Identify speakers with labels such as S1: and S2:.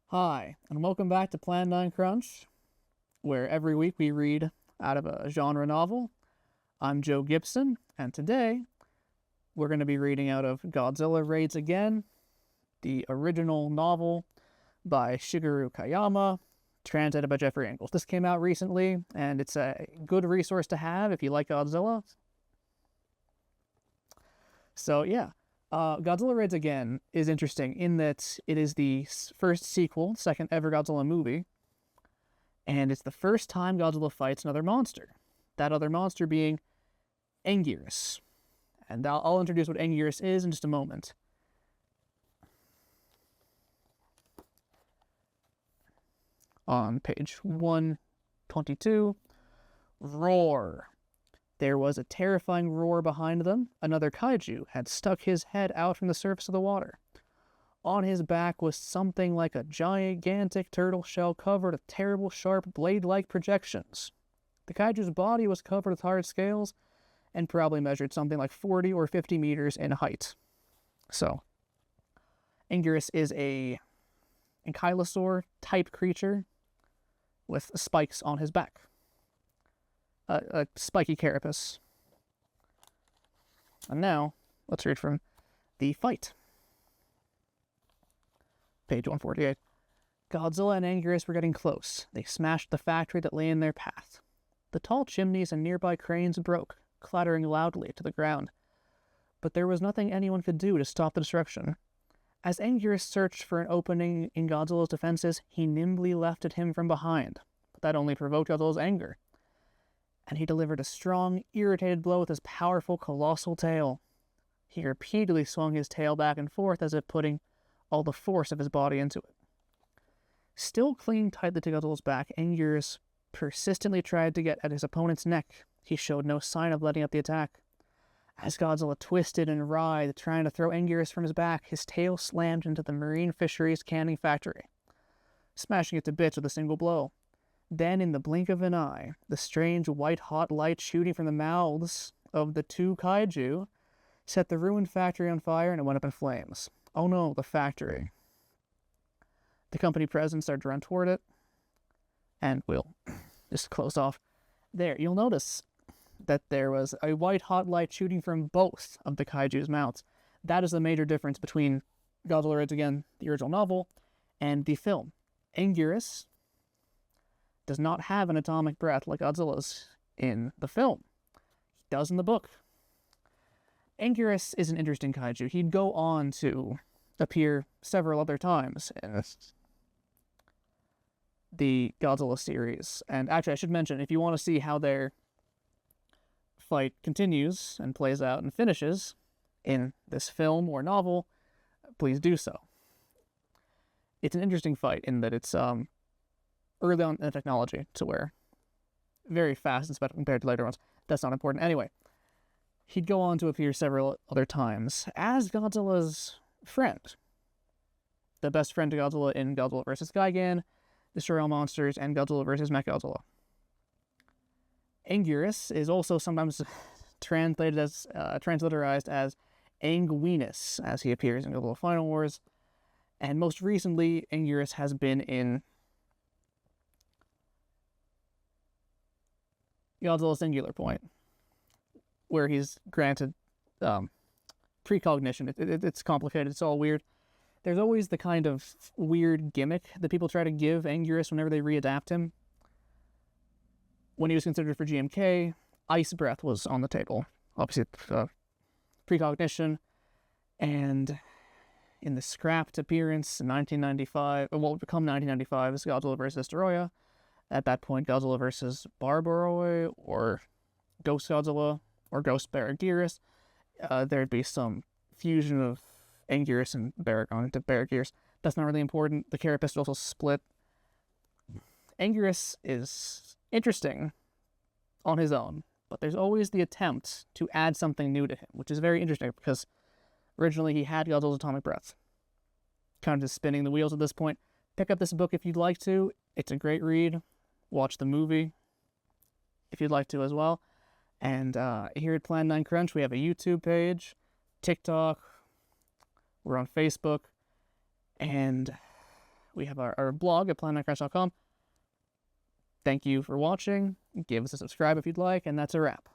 S1: Hi, and welcome back to Plan 9 Crunch, where every week we read out of a genre novel. I'm Joe Gibson, and today we're going to be reading out of Godzilla Raids Again, the original novel by Shigeru Kayama, translated by Jeffrey Angles. This came out recently, and it's a good resource to have if you like Godzilla. So, yeah. Godzilla Raids Again is interesting in that it is the first sequel, second ever Godzilla movie, and it's the first time Godzilla fights another monster. That other monster being Anguirus. And I'll introduce what Anguirus is in just a moment. On page 122, Roar. There was a terrifying roar behind them. Another kaiju had stuck his head out from the surface of the water. On his back was something like a gigantic turtle shell covered with terrible, sharp, blade-like projections. The kaiju's body was covered with hard scales and probably measured something like 40 or 50 meters in height. So, Anguirus is a ankylosaur-type creature with spikes on his back. A spiky carapace. And now, let's read from the fight. Page 148. Godzilla and Anguirus were getting close. They smashed the factory that lay in their path. The tall chimneys and nearby cranes broke, clattering loudly to the ground. But there was nothing anyone could do to stop the destruction. As Anguirus searched for an opening in Godzilla's defenses, he nimbly left at him from behind. But that only provoked Godzilla's anger, and he delivered a strong, irritated blow with his powerful, colossal tail. He repeatedly swung his tail back and forth as if putting all the force of his body into it. Still clinging tightly to Godzilla's back, Anguirus persistently tried to get at his opponent's neck. He showed no sign of letting up the attack. As Godzilla twisted and writhed, trying to throw Anguirus from his back, his tail slammed into the marine fisheries canning factory, smashing it to bits with a single blow. Then, in the blink of an eye, the strange white-hot light shooting from the mouths of the two kaiju set the ruined factory on fire, and it went up in flames. Oh no, the factory. The company president started to run toward it, and we'll just close off there. You'll notice that there was a white-hot light shooting from both of the kaiju's mouths. That is the major difference between Godzilla Raids Again, the original novel, and the film. Anguirus does not have an atomic breath like Godzilla's in the film. He does in the book. Anguirus is an interesting kaiju. He'd go on to appear several other times in the Godzilla series. And actually, I should mention, if you want to see how their fight continues and plays out and finishes in this film or novel, please do so. It's an interesting fight in that it's early on in the technology to where very fast and special compared to later ones. That's not important. Anyway, he'd go on to appear several other times as Godzilla's friend. The best friend to Godzilla in Godzilla vs. Gigan, Destroy All Monsters, and Godzilla vs. Mechagodzilla. Anguirus is also sometimes transliterized as Angweenus, as he appears in Godzilla Final Wars. And most recently, Anguirus has been in Godzilla Singular Point, where he's granted precognition. It's complicated. It's all weird. There's always the kind of weird gimmick that people try to give Anguirus whenever they readapt him. When he was considered for GMK, ice breath was on the table. Obviously, precognition. And in the scrapped appearance in 1995, what would become 1995's Godzilla vs. Destoroyah, at that point, Godzilla vs. Barbaroi, or Ghost Godzilla, or Ghost Anguirus, there'd be some fusion of Anguirus and Baragon into Anguirus. That's not really important. The carapace also split. Anguirus is interesting on his own, but there's always the attempt to add something new to him, which is very interesting because originally he had Godzilla's atomic breath. Kind of just spinning the wheels at this point. Pick up this book if you'd like to. It's a great read. Watch the movie if you'd like to as well. And here at Plan 9 Crunch, we have a YouTube page, TikTok, we're on Facebook, and We have our blog at planetcrash.com. Thank you for watching. Give us a subscribe if you'd like, and that's a wrap.